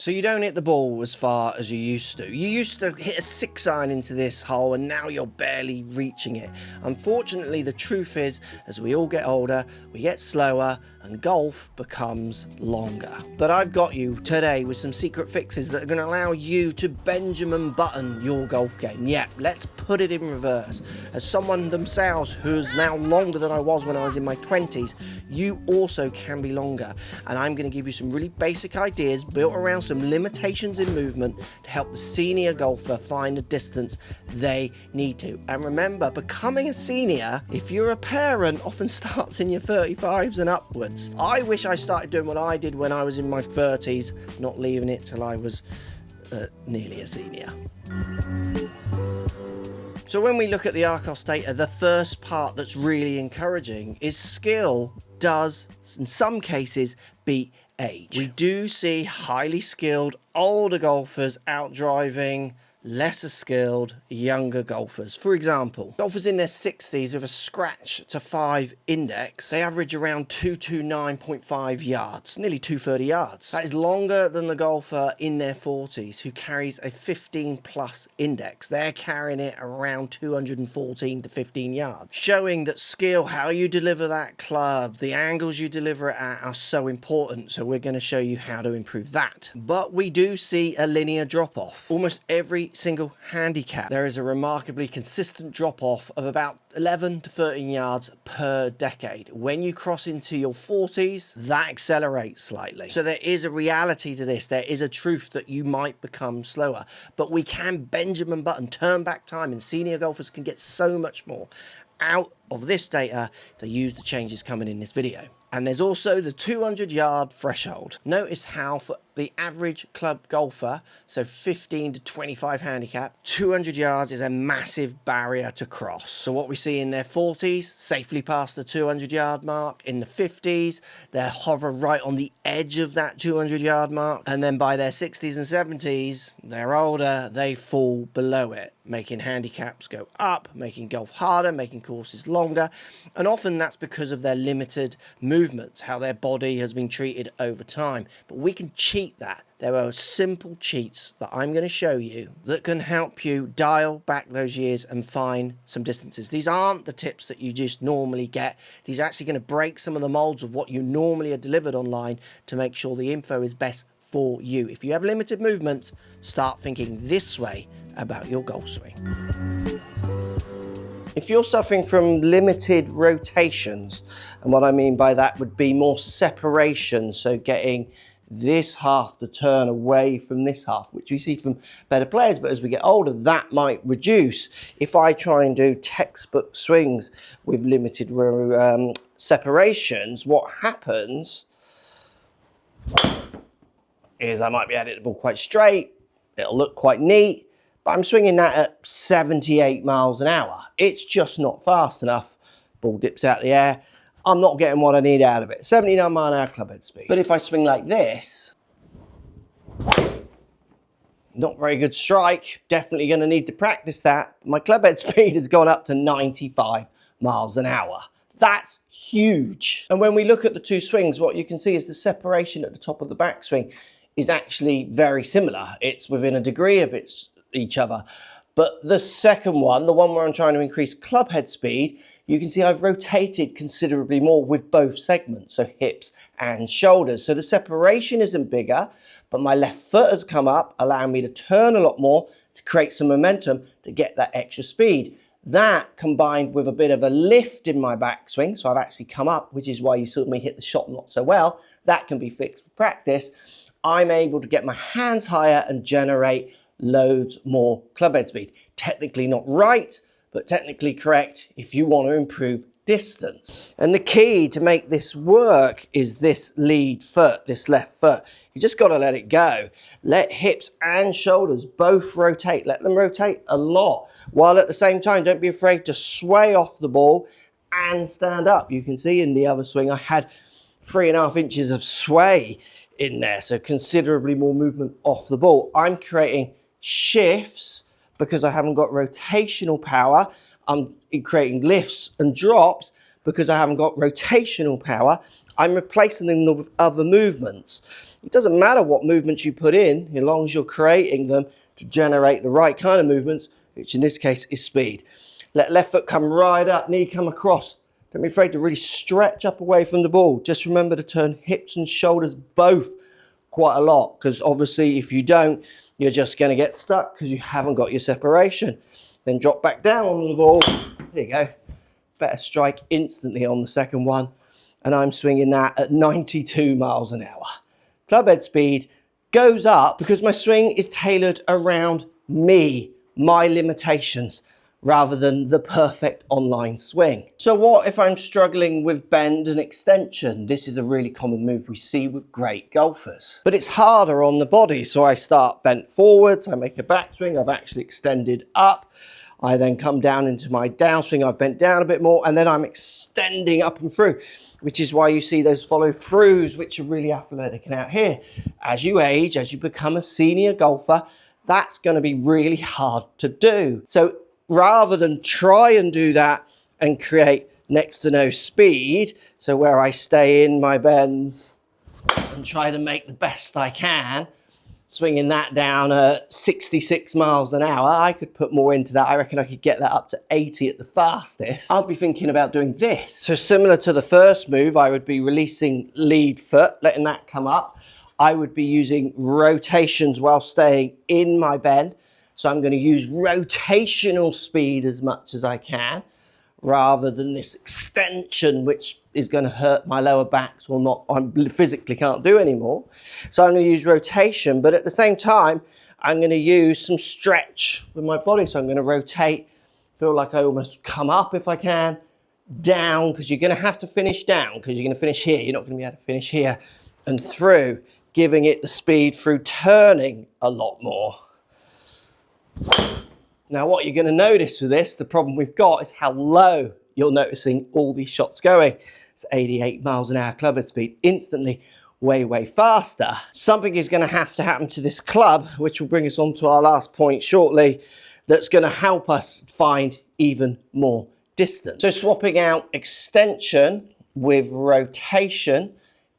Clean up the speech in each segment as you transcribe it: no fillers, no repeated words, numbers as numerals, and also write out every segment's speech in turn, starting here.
So you don't hit the ball as far as you used to. You used to hit a 6-iron into this hole and now you're barely reaching it. Unfortunately, the truth is, as we all get older, we get slower and golf becomes longer. But I've got you today with some secret fixes that are going to allow you to Benjamin Button your golf game. Yeah, let's put it in reverse. As someone themselves who's now longer than I was when I was in my 20s, you also can be longer. And I'm going to give you some really basic ideas built around some limitations in movement to help the senior golfer find the distance they need to. And remember, becoming a senior, if you're a parent, often starts in your 35s and upwards. I wish I started doing what I did when I was in my 30s, not leaving it till I was nearly a senior. So when we look at the Arccos data, the first part that's really encouraging is skill does, in some cases, beat age. We do see highly skilled older golfers outdriving lesser skilled younger golfers. For example, golfers in their 60s with a scratch to 5 index, they average around 229.5 yards, nearly 230 yards. That is longer than the golfer in their 40s who carries a 15 plus index. They're carrying it around 214 to 15 yards, showing that skill, how you deliver that club, the angles you deliver it at are so important. So we're going to show you how to improve that. But we do see a linear drop off. Almost every single handicap, there is a remarkably consistent drop off of about 11 to 13 yards per decade. When you cross into your 40s, that accelerates slightly. So there is a reality to this. There is a truth that you might become slower, but we can Benjamin Button, turn back time, and senior golfers can get so much more out of this data if they use the changes coming in this video. And there's also the 200-yard threshold. Notice how for the average club golfer, so 15 to 25 handicap, 200 yards is a massive barrier to cross. So what we see in their 40s, safely past the 200-yard mark. In the 50s, they hover right on the edge of that 200-yard mark. And then by their 60s and 70s, they're older, they fall below it, making handicaps go up, making golf harder, making courses longer. And often that's because of their limited movements, how their body has been treated over time. But we can cheat that. There are simple cheats that I'm going to show you that can help you dial back those years and find some distances. These aren't the tips that you just normally get. These are actually going to break some of the molds of what you normally are delivered online to make sure the info is best for you. If you have limited movements, start thinking this way about your golf swing. If you're suffering from limited rotations, and what I mean by that would be more separation, so getting this half to turn away from this half, which we see from better players, but as we get older, that might reduce. If I try and do textbook swings with limited separations, what happens is I might be able to hit the ball quite straight, it'll look quite neat, but I'm swinging that at 78 miles an hour. It's just not fast enough. Ball dips out the air. I'm not getting what I need out of it. 79 mile an hour clubhead speed. But if I swing like this, not very good strike. Definitely going to need to practice that. My clubhead speed has gone up to 95 miles an hour. That's huge. And when we look at the two swings, what you can see is the separation at the top of the backswing is actually very similar. It's within a degree of each other. But the second one, the one where I'm trying to increase clubhead speed, you can see I've rotated considerably more with both segments, so hips and shoulders. So the separation isn't bigger, but my left foot has come up, allowing me to turn a lot more to create some momentum to get that extra speed. That combined with a bit of a lift in my backswing, so I've actually come up, which is why you saw me hit the shot not so well. That can be fixed with practice. I'm able to get my hands higher and generate loads more clubhead speed. Technically not right, but technically correct if you want to improve distance. And the key to make this work is this lead foot, this left foot. You just got to let it go. Let hips and shoulders both rotate. Let them rotate a lot, while at the same time, don't be afraid to sway off the ball and stand up. You can see in the other swing, I had 3.5 inches of sway in there, so considerably more movement off the ball. I'm creating shifts because I haven't got rotational power. I'm creating lifts and drops, because I haven't got rotational power, I'm replacing them with other movements. It doesn't matter what movements you put in, as long as you're creating them to generate the right kind of movements, which in this case is speed. Let left foot come right up, knee come across. Don't be afraid to really stretch up away from the ball. Just remember to turn hips and shoulders both quite a lot, because obviously if you don't, you're just going to get stuck because you haven't got your separation. Then drop back down on the ball. There you go. Better strike instantly on the second one. And I'm swinging that at 92 miles an hour. Clubhead speed goes up because my swing is tailored around me, my limitations, rather than the perfect online swing. So what if I'm struggling with bend and extension? This is a really common move we see with great golfers. But it's harder on the body, so I start bent forwards, I make a backswing, I've actually extended up. I then come down into my downswing, I've bent down a bit more, and then I'm extending up and through, which is why you see those follow throughs, which are really athletic and out here. As you age, as you become a senior golfer, that's going to be really hard to do. So rather than try and do that and create next to no speed, so where I stay in my bends and try to make the best I can, swinging that down at 66 miles an hour, I could put more into that. I reckon I could get that up to 80 at the fastest. I'll be thinking about doing this. So similar to the first move, I would be releasing lead foot, letting that come up. I would be using rotations while staying in my bend. So I'm going to use rotational speed as much as I can, rather than this extension, which is going to hurt my lower backs or not, I physically can't do anymore. So I'm going to use rotation, but at the same time, I'm going to use some stretch with my body. So I'm going to rotate, feel like I almost come up if I can, down, because you're going to have to finish down, because you're going to finish here. You're not going to be able to finish here, and through, giving it the speed through turning a lot more. Now what you're going to notice with this, the problem we've got is how low you're noticing all these shots going. It's 88 miles an hour clubhead speed, instantly way faster. Something is going to happen to this club, which will bring us on to our last point shortly, that's going to help us find even more distance. So swapping out extension with rotation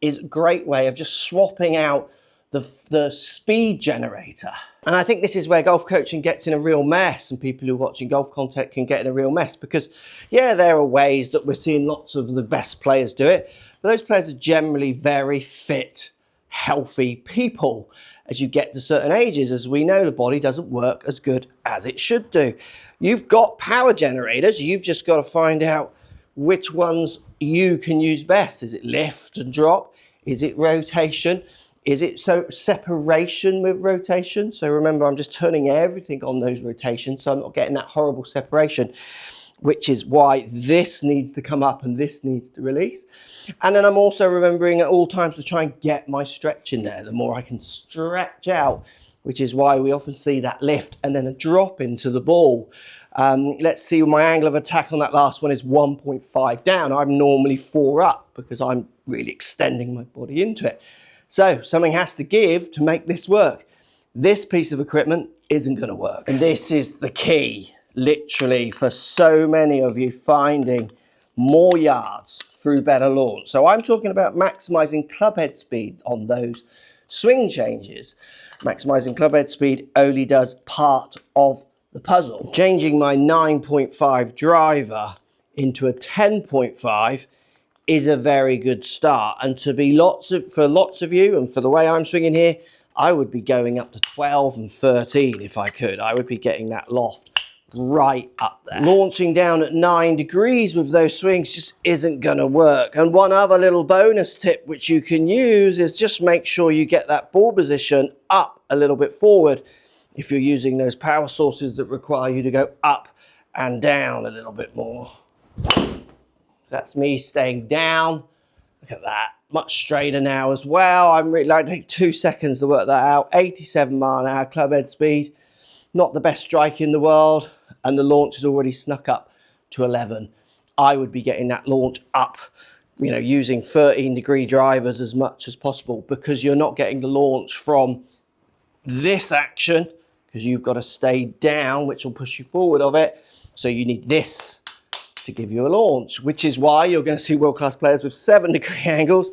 is a great way of just swapping out the speed generator. And I think this is where golf coaching gets in a real mess, and people who are watching golf content can get in a real mess, because yeah, there are ways that we're seeing lots of the best players do it, but those players are generally very fit, healthy people. As you get to certain ages, as we know, the body doesn't work as good as it should do. You've got power generators, you've just got to find out which ones you can use best. Is it lift and drop? Is it rotation? Is it separation with rotation? So remember, I'm just turning everything on those rotations, so I'm not getting that horrible separation, which is why this needs to come up and this needs to release. And then I'm also remembering at all times to try and get my stretch in there. The more I can stretch out, which is why we often see that lift and then a drop into the ball. Let's see, my angle of attack on that last one is 1.5 down. I'm normally 4 up because I'm really extending my body into it. So something has to give to make this work. This piece of equipment isn't going to work. And this is the key, literally, for so many of you finding more yards through better launch. So I'm talking about maximizing clubhead speed on those swing changes. Maximizing clubhead speed only does part of the puzzle. Changing my 9.5 driver into a 10.5 is a very good start, and to be for lots of you, and for the way I'm swinging here, I would be going up to 12 and 13 if I could. I would be getting that loft right up there. Launching down at 9 degrees with those swings just isn't going to work. And one other little bonus tip which you can use is just make sure you get that ball position up a little bit forward if you're using those power sources that require you to go up and down a little bit more. So that's me staying down. Look at that, much straighter now as well. I'm really like, take 2 seconds to work that out. 87 mile an hour clubhead speed, not the best strike in the world, and the launch is already snuck up to 11. I would be getting that launch up, you know, using 13-degree drivers as much as possible, because you're not getting the launch from this action, because you've got to stay down, which will push you forward of it. So you need this to give you a launch, which is why you're going to see world-class players with 7-degree angles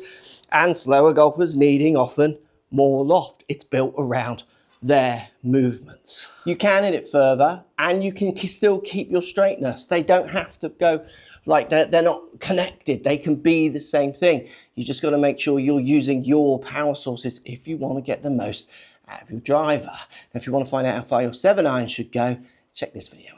and slower golfers needing often more loft. It's built around their movements. You can hit it further and you can still keep your straightness. They don't have to go like they're not connected. They can be the same thing. You just got to make sure you're using your power sources if you want to get the most out of your driver. And if you want to find out how far your 7-iron should go, check this video out.